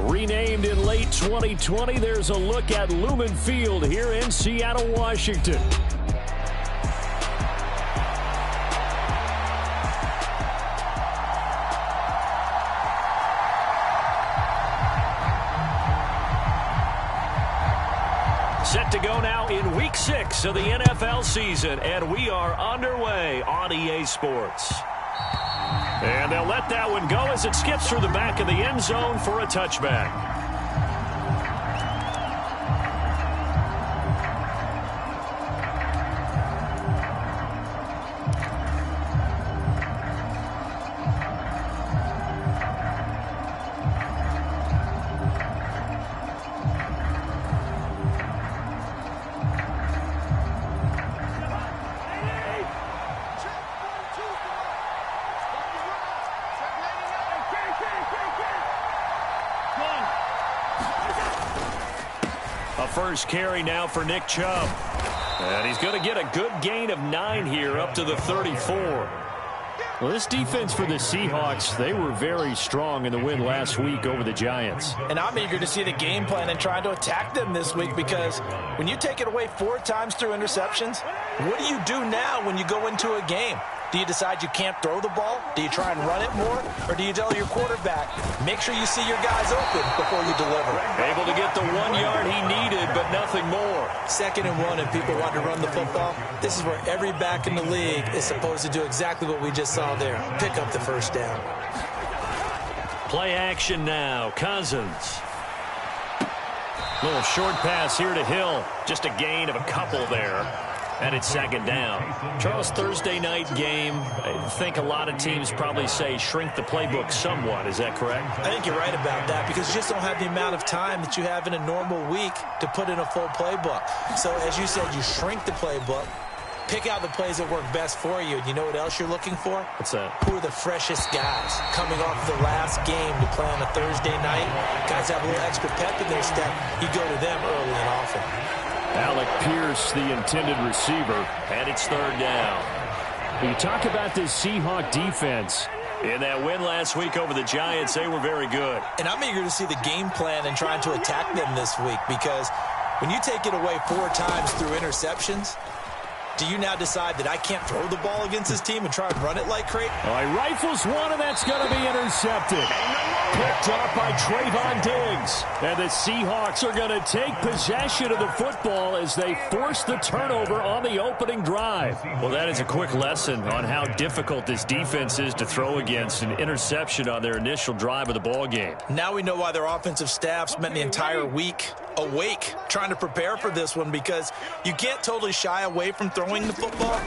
Renamed in late 2020, there's a look at Lumen Field here in Seattle, Washington. Set to go now in Week 6 of the NFL season, and we are underway on EA Sports. And they'll let that one go as it skips through the back of the end zone for a touchback. First carry now for Nick Chubb. And he's going to get a good gain of 9 here up to the 34. Well, this defense for the Seahawks, they were very strong in the win last week over the Giants. And I'm eager to see the game plan and trying to attack them this week, because when you take it away 4 times through interceptions, what do you do now when you go into a game? Do you decide you can't throw the ball? Do you try and run it more? Or do you tell your quarterback, make sure you see your guys open before you deliver? Able to get the 1 yard he needed, but nothing more. 2nd and 1 and people want to run the football. This is where every back in the league is supposed to do exactly what we just saw there. Pick up the first down. Play action now. Cousins. Little short pass here to Hill. Just a gain of a couple there. And it's 2nd down. Charles, Thursday night game, I think a lot of teams probably say shrink the playbook somewhat. Is that correct? I think you're right about that, because you just don't have the amount of time that you have in a normal week to put in a full playbook. So, as you said, you shrink the playbook, pick out the plays that work best for you. And you know what else you're looking for? What's that? Who are the freshest guys coming off the last game to play on a Thursday night? Guys have a little extra pep in their step. You go to them early and often. Alec Pierce, the intended receiver, and it's 3rd down. When you talk about this Seahawk defense, in that win last week over the Giants, they were very good. And I'm eager to see the game plan and trying to attack them this week, because when you take it away 4 times through interceptions, do you now decide that I can't throw the ball against this team and try and run it like crazy? Well, he rifles one, and that's going to be intercepted. Picked up by Trayvon Diggs. And the Seahawks are going to take possession of the football as they force the turnover on the opening drive. Well, that is a quick lesson on how difficult this defense is to throw against. An interception on their initial drive of the ball game. Now we know why their offensive staff spent the entire week awake trying to prepare for this one, because you can't totally shy away from throwing the football,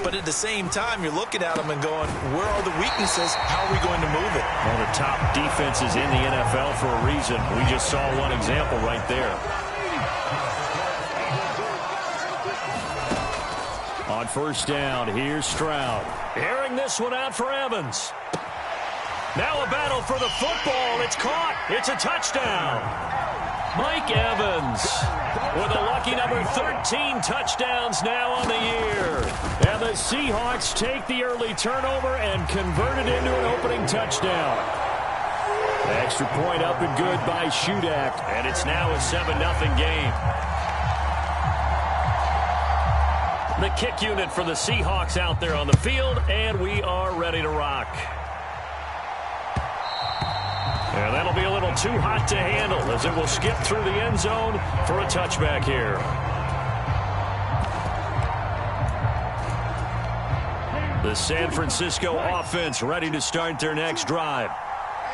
but at the same time you're looking at them and going, where are the weaknesses? How are we going to move it? One of the top defenses in the NFL for a reason. We just saw one example right there. On 1st down, here's Stroud. Airing this one out for Evans. Now a battle for the football. It's caught. It's a touchdown. Mike Evans with a lucky number 13 touchdowns now on the year. And the Seahawks take the early turnover and convert it into an opening touchdown. Extra point up and good by Shudak. And it's now a 7-0 game. The kick unit for the Seahawks out there on the field, and we are ready to rock. And that'll be a little too hot to handle as it will skip through the end zone for a touchback here. The San Francisco offense ready to start their next drive.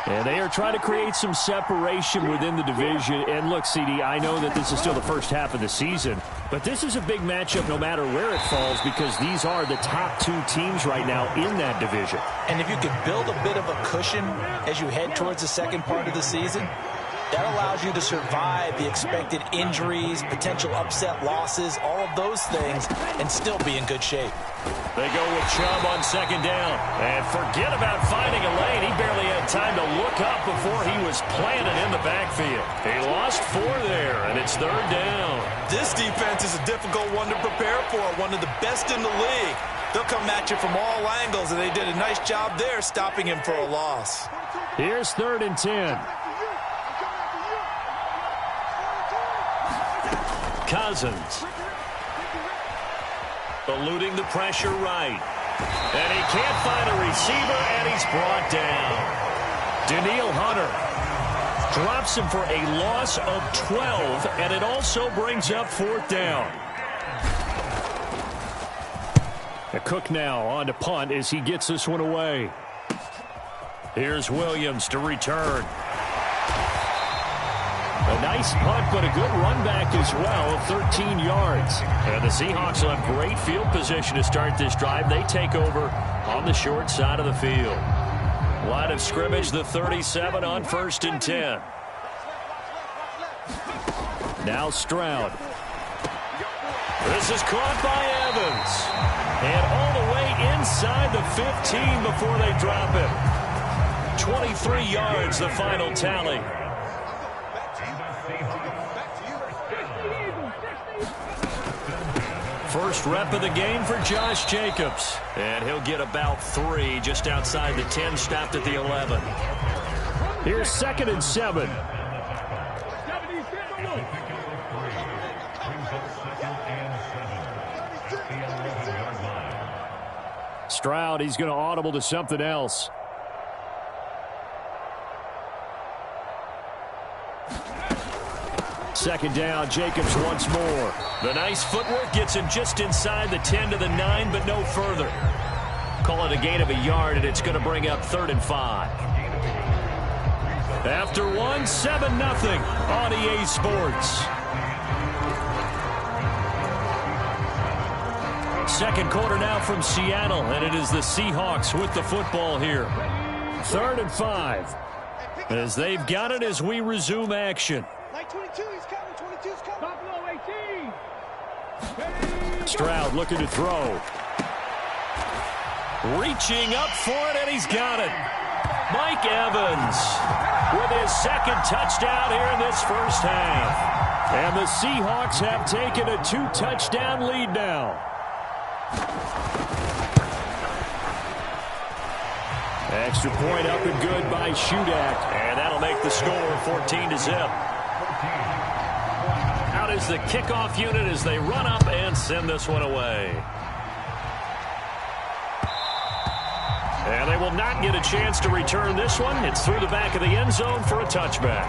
And they are trying to create some separation within the division. And look, CD, I know that this is still the first half of the season, but this is a big matchup no matter where it falls, because these are the top 2 teams right now in that division. And if you could build a bit of a cushion as you head towards the second part of the season, that allows you to survive the expected injuries, potential upset losses, all of those things, and still be in good shape. They go with Chubb on 2nd down. And forget about finding a lane. He barely had time to look up before he was planted in the backfield. He lost 4 there, and it's 3rd down. This defense is a difficult one to prepare for, one of the best in the league. They'll come at you from all angles, and they did a nice job there stopping him for a loss. Here's 3rd and 10. Cousins. Eluding the pressure right. And he can't find a receiver, and he's brought down. Danielle Hunter drops him for a loss of 12, and it also brings up 4th down. Cook now on to punt as he gets this one away. Here's Williams to return. A nice punt, but a good run back as well of 13 yards. And the Seahawks will have great field position to start this drive. They take over on the short side of the field. Line of scrimmage, the 37 on 1st and 10. Now Stroud. This is caught by Evans. And all the way inside the 15 before they drop him. 23 yards, the final tally. First rep of the game for Josh Jacobs. And he'll get about 3 just outside the 10, stopped at the 11. Here's 2nd and 7. Stroud, he's going to audible to something else. Second down, Jacobs once more. The nice footwork gets him just inside the 10 to the 9, but no further. Call it a gain of a yard, and it's going to bring up 3rd and 5. After 1, 7-0 on EA Sports. Second quarter now from Seattle, and it is the Seahawks with the football here. 3rd and 5. As they've got it as we resume action. 22, he's coming. 22's coming. Buffalo 18. Stroud looking to throw. Reaching up for it, and he's got it. Mike Evans with his 2nd touchdown here in this first half. And the Seahawks have taken a 2-touchdown lead now. Extra point up and good by Shudak. And that'll make the score 14-0. Out is the kickoff unit as they run up and send this one away. And they will not get a chance to return this one. It's through the back of the end zone for a touchback.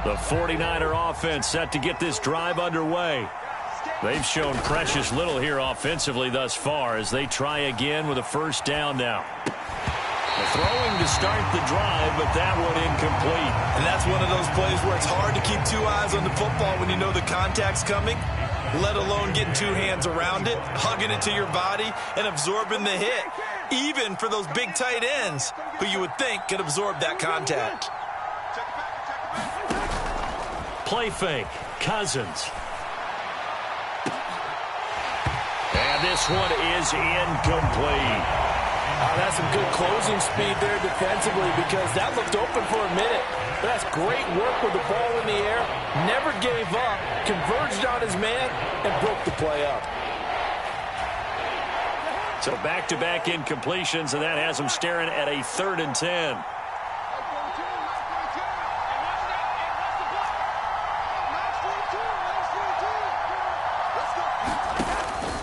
The 49er offense set to get this drive underway. They've shown precious little here offensively thus far as they try again with a 1st down now. Throwing to start the drive, but that one incomplete. And that's one of those plays where it's hard to keep 2 eyes on the football when you know the contact's coming, let alone getting 2 hands around it, hugging it to your body, and absorbing the hit, even for those big tight ends who you would think could absorb that contact. Play fake. Cousins. And this one is incomplete. That's some good closing speed there defensively because that looked open for a minute. That's great work with the ball in the air. Never gave up, converged on his man, and broke the play up. So back-to-back incompletions, and that has him staring at a 3rd and 10.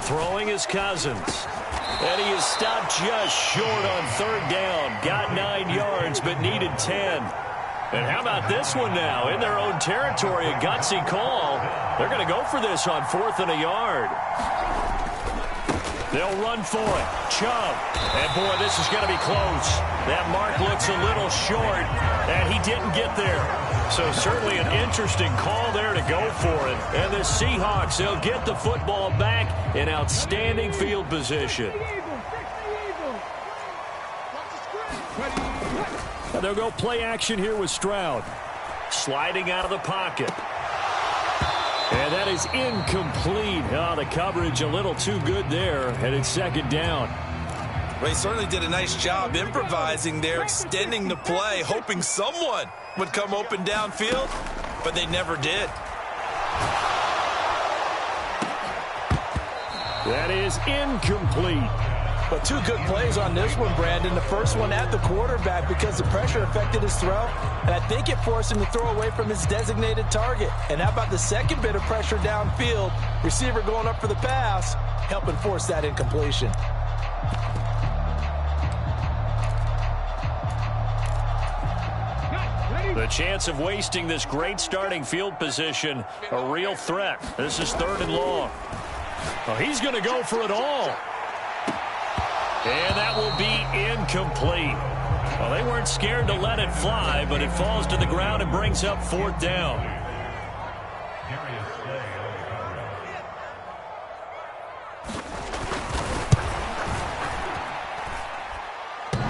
Throwing is Cousins. And he is stopped just short on 3rd down. Got 9 yards, but needed 10. And how about this one now? In their own territory, a gutsy call. They're going to go for this on 4th and a yard. They'll run for it. Chubb. And, boy, this is going to be close. That mark looks a little short, and he didn't get there. So certainly an interesting call there to go for it. And the Seahawks, they'll get the football back in outstanding field position. And they'll go play action here with Stroud. Sliding out of the pocket. And that is incomplete. Oh, the coverage a little too good there. And it's 2nd down. Well, he certainly did a nice job improvising there, extending the play, hoping someone would come open downfield, but they never did. That is incomplete. But two good plays on this one, Brandon. The first one at the quarterback because the pressure affected his throw, and I think it forced him to throw away from his designated target. And how about the second bit of pressure downfield? Receiver going up for the pass, helping force that incompletion. The chance of wasting this great starting field position, a real threat. This is 3rd and long. Well, he's going to go for it all. And that will be incomplete. Well, they weren't scared to let it fly, but it falls to the ground and brings up 4th down.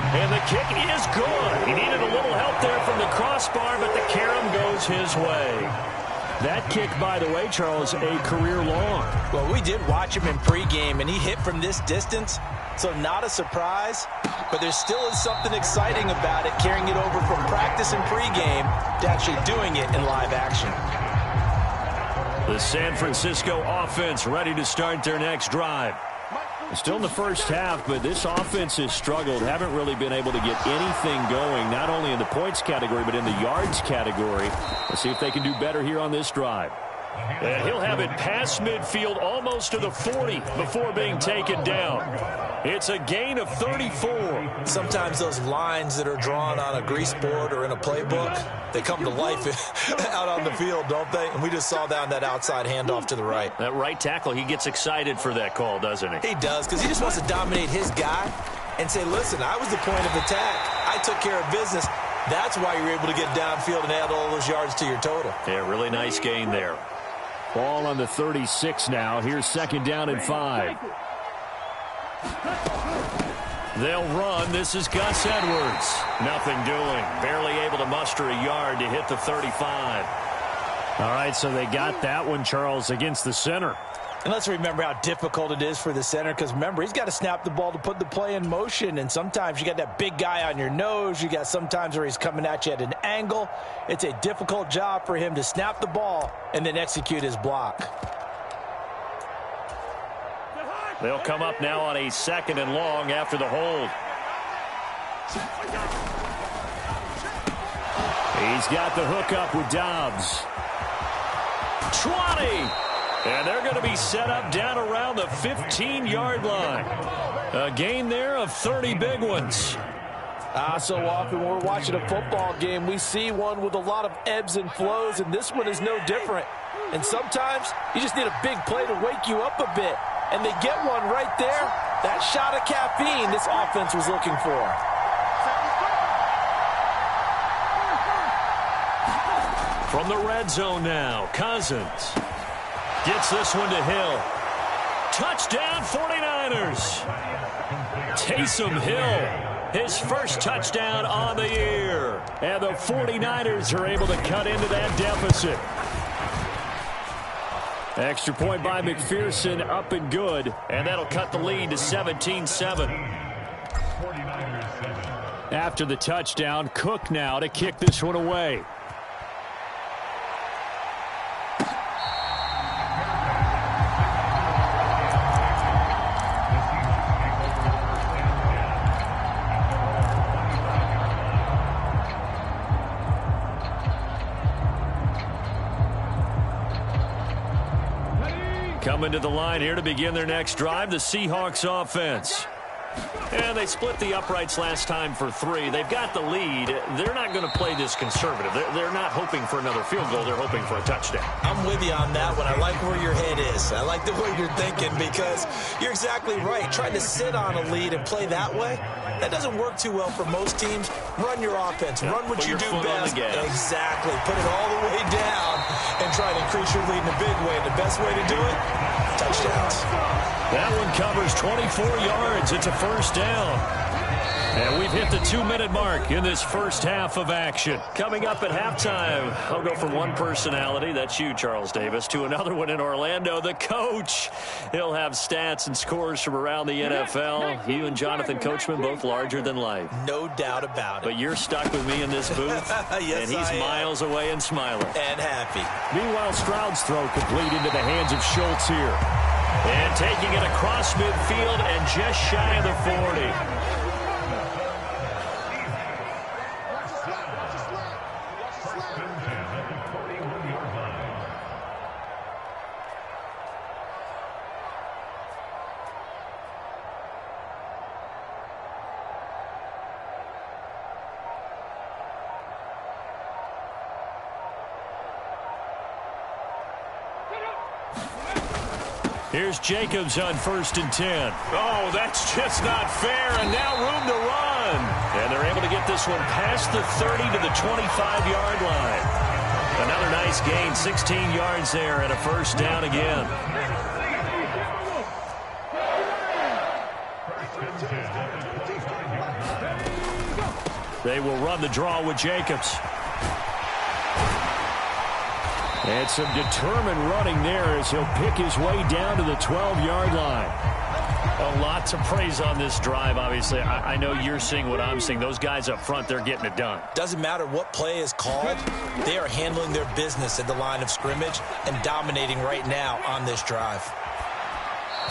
And the kick is good. He needed a little help there from the crossbar, but the carom goes his way. That kick, by the way, Charles, a career long. Well, we did watch him in pregame, and he hit from this distance, so not a surprise. But there still is something exciting about it, carrying it over from practice and pregame to actually doing it in live action. The San Francisco offense ready to start their next drive. Still in the first half, but this offense has struggled. Haven't really been able to get anything going, not only in the points category, but in the yards category. Let's see if they can do better here on this drive. And he'll have it past midfield, almost to the 40 before being taken down. It's a gain of 34. Sometimes those lines that are drawn on a grease board or in a playbook, they come to life out on the field, don't they? And we just saw that on that outside handoff to the right. That right tackle, he gets excited for that call, doesn't he? He does, because he just wants to dominate his guy and say, listen, I was the point of attack. I took care of business. That's why you're able to get downfield and add all those yards to your total. Yeah, really nice gain there. Ball on the 36 now. Here's 2nd down and 5. They'll run. This is Gus Edwards. Nothing doing. Barely able to muster a yard to hit the 35. All right, so they got that one, Charles, against the center. And let's remember how difficult it is for the center, because remember, he's got to snap the ball to put the play in motion, and sometimes you got that big guy on your nose. You got sometimes where he's coming at you at an angle. It's a difficult job for him to snap the ball and then execute his block. They'll come up now on a 2nd and long after the hold. He's got the hookup with Dobbs. 20! And they're going to be set up down around the 15-yard line. A gain there of 30 big ones. So often when we're watching a football game, we see one with a lot of ebbs and flows, and this one is no different. And sometimes you just need a big play to wake you up a bit. And they get one right there. That shot of caffeine this offense was looking for. From the red zone now, Cousins gets this one to Hill. Touchdown 49ers. Taysom Hill, his first touchdown on the year. And the 49ers are able to cut into that deficit. Extra point by McPherson, up and good. And that'll cut the lead to 17-7. After the touchdown, Cook now to kick this one away. Coming to the line here to begin their next drive, the Seahawks offense. And they split the uprights last time for 3. They've got the lead. They're not going to play this conservative. They're not hoping for another field goal. They're hoping for a touchdown. I'm with you on that one. I like where your head is. I like the way you're thinking, because you're exactly right. Trying to sit on a lead and play that way, that doesn't work too well for most teams. Run your offense. Run what you do best. Exactly. Put it all the way down and try to increase your lead in a big way. And the best way to do it, touchdowns. That one covers 24 yards. It's a first down. And we've hit the 2-minute mark in this first half of action. Coming up at halftime, I'll go from one personality, that's you, Charles Davis, to another one in Orlando, the coach. He'll have stats and scores from around the NFL. You and Jonathan Coachman, both larger than life. No doubt about it. But you're stuck with me in this booth. Yes, and he's miles away and smiling. And happy. Meanwhile, Stroud's throw complete into the hands of Schultz here. And taking it across midfield and just shy of the 40. Here's Jacobs on 1st and 10. Oh, that's just not fair, and now room to run. And they're able to get this one past the 30 to the 25-yard line. Another nice gain, 16 yards there, and a 1st down again. They will run the draw with Jacobs. And some determined running there as he'll pick his way down to the 12-yard line. A lot to praise on this drive, obviously. I know you're seeing what I'm seeing. Those guys up front, they're getting it done. Doesn't matter what play is called. They are handling their business at the line of scrimmage and dominating right now on this drive.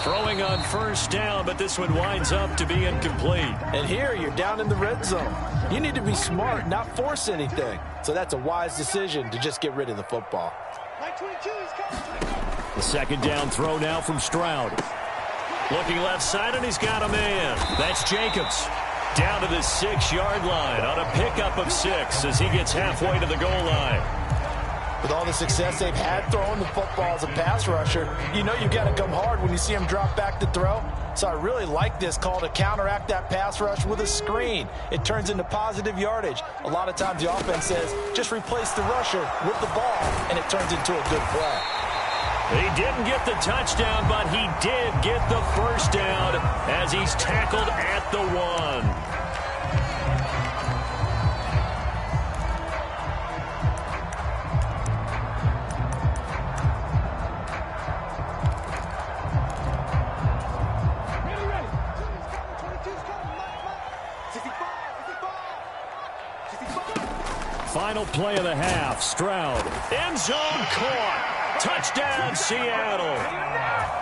Throwing on 1st down, but this one winds up to be incomplete. And here you're down in the red zone. You need to be smart, not force anything. So that's a wise decision to just get rid of the football. The 2nd down throw now from Stroud. Looking left side, and he's got a man. That's Jacobs. Down to the 6-yard line on a pickup of 6 as he gets halfway to the goal line. With all the success they've had throwing the football as a pass rusher, you know you've got to come hard when you see him drop back to throw. So I really like this call to counteract that pass rush with a screen. It turns into positive yardage. A lot of times the offense says, just replace the rusher with the ball, and it turns into a good play. He didn't get the touchdown, but he did get the 1st down as he's tackled at the 1. Final play of the half. Stroud. End zone caught. Touchdown, Seattle.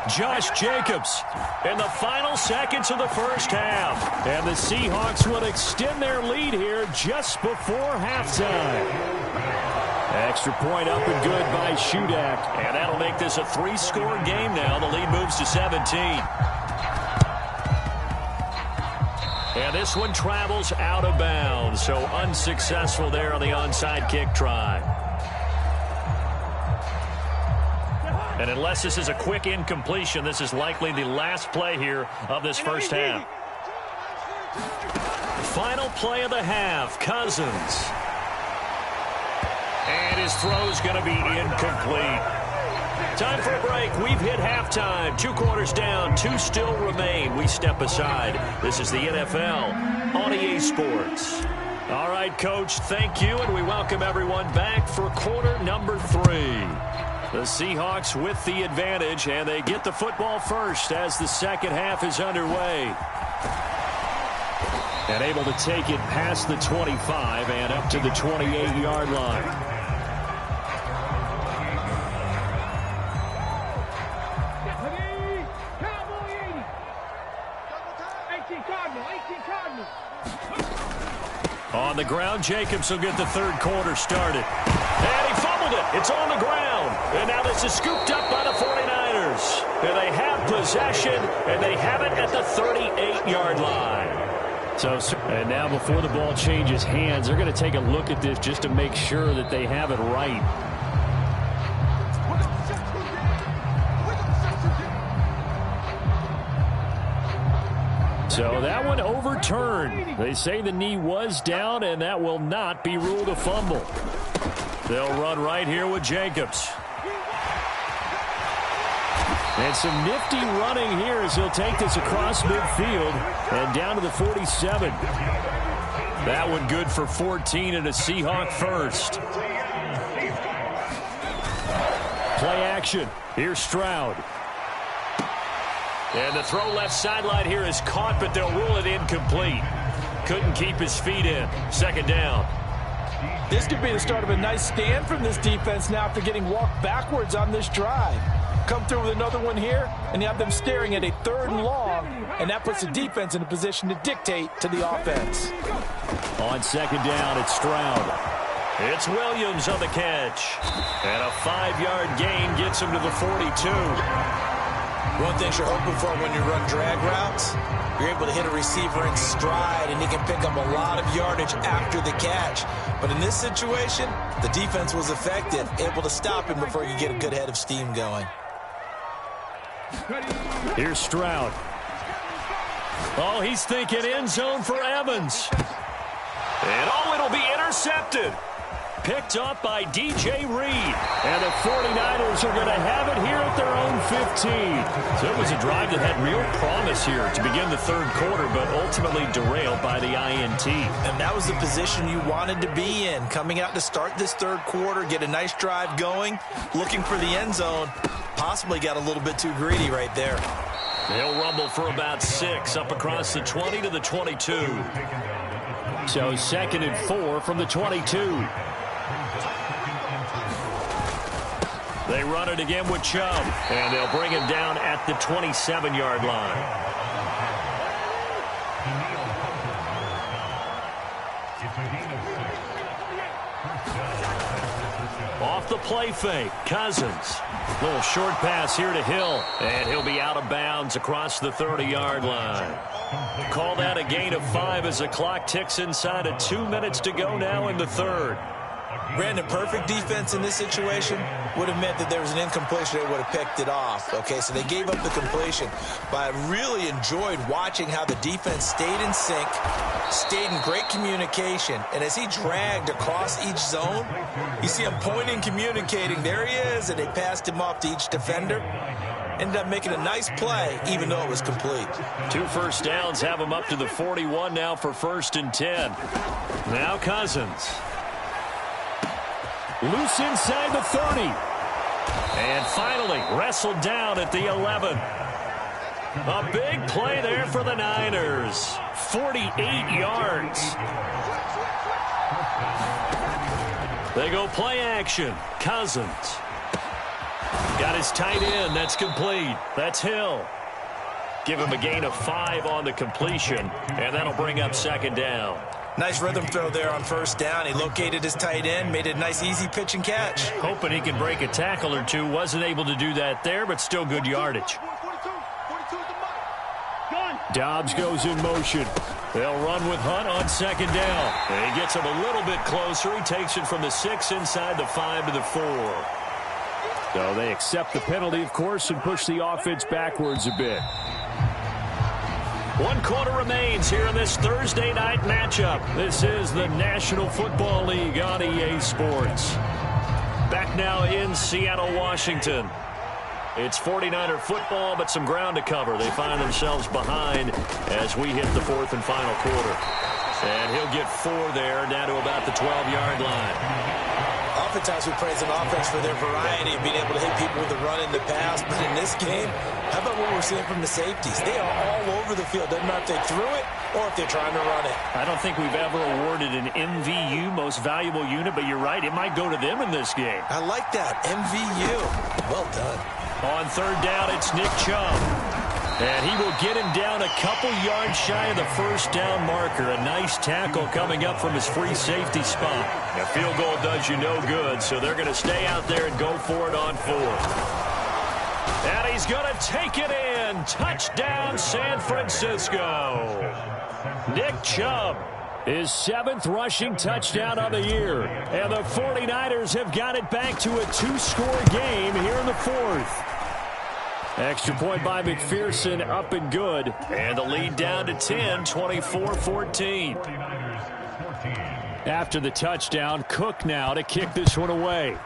Josh Jacobs in the final seconds of the 1st half. And the Seahawks will extend their lead here just before halftime. Extra point up and good by Shudak. And that'll make this a 3-score game now. The lead moves to 17. And this one travels out of bounds, so unsuccessful there on the onside kick try. And unless this is a quick incompletion, this is likely the last play here of this 1st half. Final play of the half, Cousins. And his throw's going to be incomplete. Time for a break. We've hit halftime. 2 quarters down. 2 still remain. We step aside. This is the NFL on EA Sports. All right, Coach, thank you, and we welcome everyone back for quarter number 3. The Seahawks with the advantage, and they get the football first as the 2nd half is underway. And able to take it past the 25 and up to the 28-yard line. On the ground, Jacobs will get the 3rd quarter started. And he fumbled it. It's on the ground. And now this is scooped up by the 49ers. And they have possession, and they have it at the 38-yard line. And now before the ball changes hands, they're going to take a look at this just to make sure that they have it right. So that one overturned. They say the knee was down, and that will not be ruled a fumble. They'll run right here with Jacobs. And some nifty running here as he'll take this across midfield and down to the 47. That one good for 14 and a Seahawk 1st. Play action. Here's Stroud. And the throw left sideline here is caught, but they'll rule it incomplete. Couldn't keep his feet in. 2nd down. This could be the start of a nice stand from this defense now after getting walked backwards on this drive. come through with another one here, and you have them staring at a 3rd and long, and that puts the defense in a position to dictate to the offense. On 2nd down, it's Stroud. It's Williams on the catch. And a 5-yard gain gets him to the 42. One thing you're hoping for when you run drag routes, you're able to hit a receiver in stride, and he can pick up a lot of yardage after the catch. But in this situation, the defense was effective, able to stop him before he could get a good head of steam going. Here's Stroud. Oh, he's thinking end zone for Evans. And it'll be intercepted. Picked up by DJ Reed. And the 49ers are going to have it here at their own 15. So it was a drive that had real promise here to begin the 3rd quarter, but ultimately derailed by the INT. And that was the position you wanted to be in. Coming out to start this 3rd quarter, get a nice drive going, looking for the end zone. Possibly got a little bit too greedy right there. They'll rumble for about 6 up across the 20 to the 22. So 2nd and 4 from the 22. They run it again with Chubb, and they'll bring him down at the 27-yard line. Off the play fake, Cousins. Little short pass here to Hill, and he'll be out of bounds across the 30-yard line. Call that a gain of 5 as the clock ticks inside of 2 minutes to go now in the 3rd. Brandon, perfect defense in this situation would have meant that there was an incompletion. They would have picked it off. Okay, so they gave up the completion. But I really enjoyed watching how the defense stayed in sync, stayed in great communication. And as he dragged across each zone, you see him pointing, communicating. There he is, and they passed him off to each defender. Ended up making a nice play, even though it was complete. 2 first downs have him up to the 41 now for 1st and 10. Now Cousins. Loose inside the 30. And finally wrestled down at the 11. A big play there for the Niners. 48 yards. They go play action. Cousins. Got his tight end. That's complete. That's Hill. Give him a gain of 5 on the completion, and that'll bring up 2nd down. Nice rhythm throw there on 1st down. He located his tight end, made it a nice easy pitch and catch. Hoping he can break a tackle or two. Wasn't able to do that there, but still good yardage. Dobbs goes in motion. They'll run with Hunt on 2nd down. And he gets him a little bit closer. He takes it from the 6 inside the 5 to the 4. So they accept the penalty, of course, and push the offense backwards a bit. 1 quarter remains here in this Thursday night matchup. This is the National Football League on EA Sports. Back now in Seattle, Washington. It's 49er football, but some ground to cover. They find themselves behind as we hit the 4th and final quarter. And he'll get 4 there, down to about the 12-yard line. Oftentimes we praise an offense for their variety of being able to hit people with the run in the pass. But in this game, how about what we're seeing from the safeties? They are all over the field. Doesn't matter if they threw it or if they're trying to run it. I don't think we've ever awarded an MVU, most valuable unit, but you're right. It might go to them in this game. I like that. MVU. Well done. On 3rd down, it's Nick Chubb. And he will get him down a couple yards shy of the 1st down marker. A nice tackle coming up from his free safety spot. A field goal does you no good, so they're going to stay out there and go for it on 4th. And he's going to take it in. Touchdown, San Francisco. Nick Chubb, his 7th rushing touchdown of the year. And the 49ers have got it back to a 2-score game here in the 4th. Extra point by McPherson, up and good. And the lead down to 10, 24-14. After the touchdown, Cook now to kick this one away.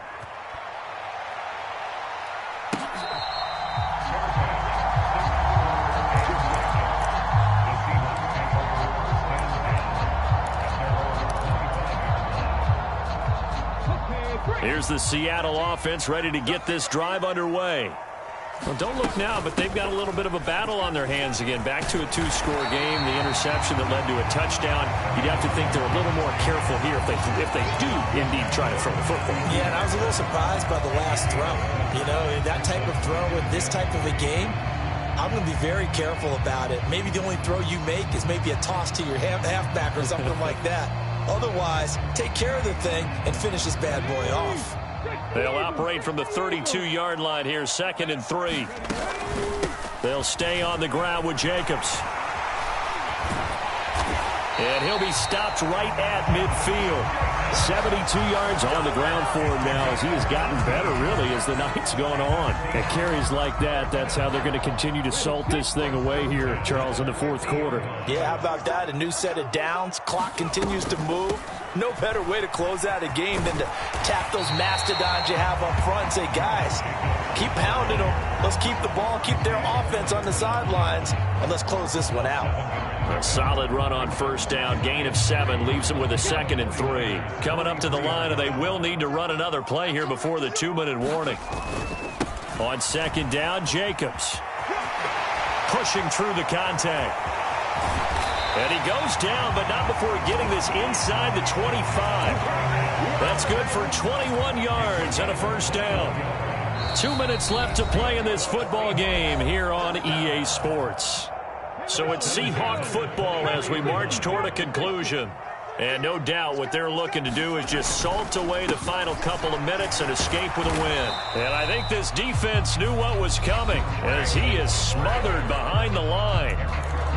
Here's the Seattle offense ready to get this drive underway. Well, don't look now, but they've got a little bit of a battle on their hands again. Back to a 2-score game. The interception that led to a touchdown. You'd have to think they're a little more careful here if they do indeed try to throw the football. Yeah, and I was a little surprised by the last throw. You know, that type of throw in this type of a game, I'm going to be very careful about it. Maybe the only throw you make is maybe a toss to your halfback or something like that. Otherwise, take care of the thing and finish this bad boy off. They'll operate from the 32-yard line here, 2nd and 3. They'll stay on the ground with Jacobs. And he'll be stopped right at midfield. 72 yards on the ground for him now as he has gotten better, really, as the night's gone on. And carries like that, that's how they're going to continue to salt this thing away here, Charles, in the 4th quarter. Yeah, how about that? A new set of downs. Clock continues to move. No better way to close out a game than to tap those mastodons you have up front and say, guys, keep pounding them. Let's keep the ball, keep their offense on the sidelines, and let's close this one out. A solid run on 1st down. Gain of 7 leaves them with a 2nd and 3. Coming up to the line, and they will need to run another play here before the 2-minute warning. On 2nd down, Jacobs pushing through the contact. And he goes down, but not before getting this inside the 25. That's good for 21 yards and a 1st down. 2 minutes left to play in this football game here on EA Sports. So it's Seahawk football as we march toward a conclusion. And no doubt what they're looking to do is just salt away the final couple of minutes and escape with a win. And I think this defense knew what was coming as he is smothered behind the line.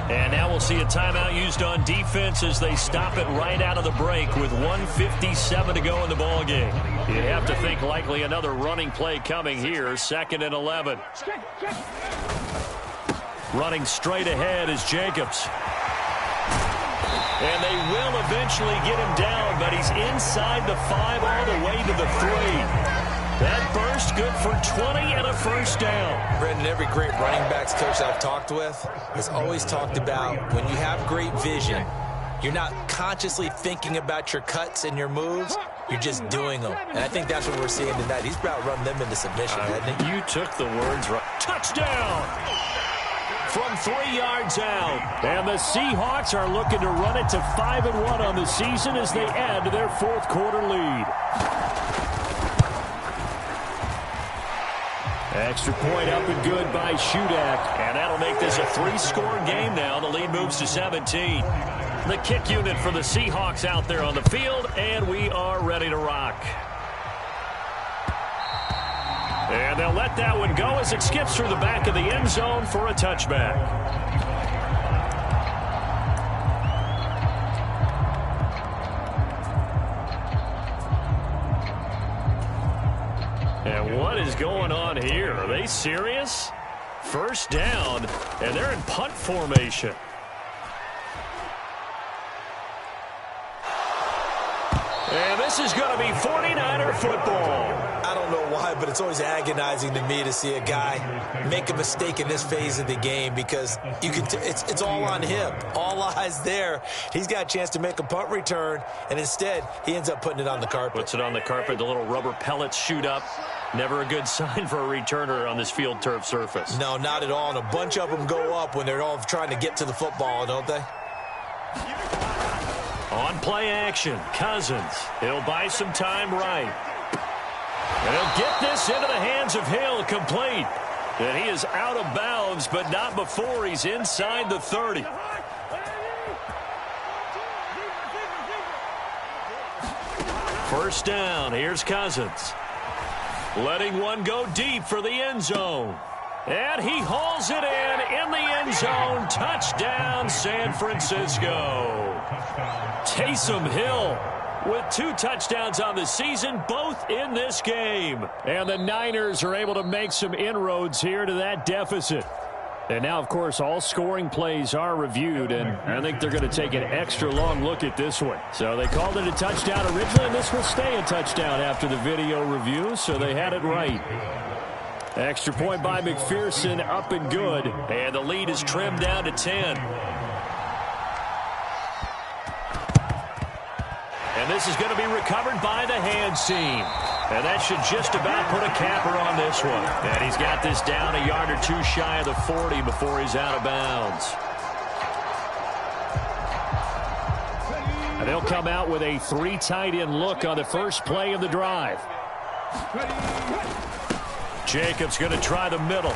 And now we'll see a timeout used on defense as they stop it right out of the break with 1:57 to go in the ballgame. You have to think likely another running play coming here, 2nd and 11. Running straight ahead is Jacobs. And they will eventually get him down, but he's inside the 5 all the way to the 3. That burst good for 20 and a 1st down. Brendan, every great running backs coach I've talked with has always talked about when you have great vision, you're not consciously thinking about your cuts and your moves. You're just doing them. And I think that's what we're seeing tonight. He's about running them into submission, hasn't he? You took the words right. Touchdown! From 3 yards out. And the Seahawks are looking to run it to 5-1 on the season as they add to their 4th quarter lead. Extra point up and good by Shudak. And that'll make this a 3-score game now. The lead moves to 17. The kick unit for the Seahawks out there on the field, and we are ready to rock. And they'll let that one go as it skips through the back of the end zone for a touchback. And what is going on here? Are they serious? 1st down, and they're in punt formation. And this is going to be 49er football. I don't know why, but it's always agonizing to me to see a guy make a mistake in this phase of the game because you can. It's all on him. All eyes there. He's got a chance to make a punt return, and instead he ends up putting it on the carpet. Puts it on the carpet. The little rubber pellets shoot up. Never a good sign for a returner on this field turf surface. No, not at all. And a bunch of them go up when they're all trying to get to the football, don't they? On play action, Cousins. He'll buy some time right. And he'll get this into the hands of Hill, complete. And he is out of bounds, but not before he's inside the 30. First down, here's Cousins. Letting one go deep for the end zone. And he hauls it in the end zone. Touchdown, San Francisco. Taysom Hill with 2 touchdowns on the season, both in this game. And the Niners are able to make some inroads here to that deficit. And now, of course, all scoring plays are reviewed, and I think they're going to take an extra long look at this one. So they called it a touchdown originally, and this will stay a touchdown after the video review, so they had it right. Extra point by McPherson, up and good. And the lead is trimmed down to 10. And this is going to be recovered by the hands team. And that should just about put a capper on this one. And he's got this down a yard or two shy of the 40 before he's out of bounds. And they'll come out with a 3 tight end look on the first play of the drive. Jacobs going to try the middle.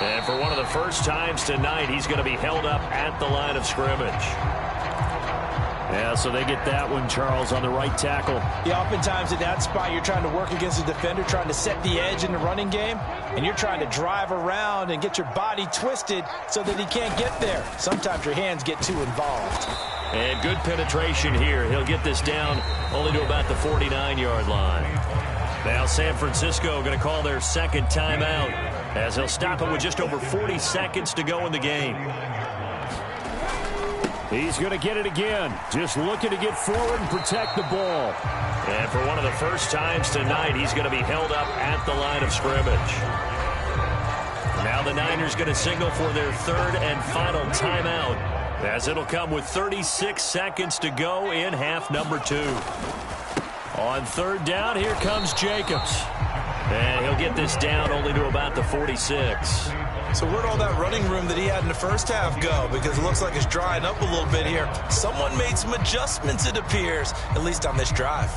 And for one of the first times tonight, he's going to be held up at the line of scrimmage. Yeah, so they get that one, Charles, on the right tackle. Yeah, oftentimes at that spot, you're trying to work against the defender, trying to set the edge in the running game, and you're trying to drive around and get your body twisted so that he can't get there. Sometimes your hands get too involved. And good penetration here. He'll get this down only to about the 49-yard line. Now San Francisco going to call their second timeout as they'll stop it with just over 40 seconds to go in the game. He's going to get it again. Just looking to get forward and protect the ball. And for one of the first times tonight, he's going to be held up at the line of scrimmage. Now the Niners going to signal for their third and final timeout, as it'll come with 36 seconds to go in half number 2. On third down, here comes Jacobs. And he'll get this down only to about the 46. So where'd all that running room that he had in the first half go? Because it looks like it's drying up a little bit here. Someone made some adjustments, it appears, at least on this drive.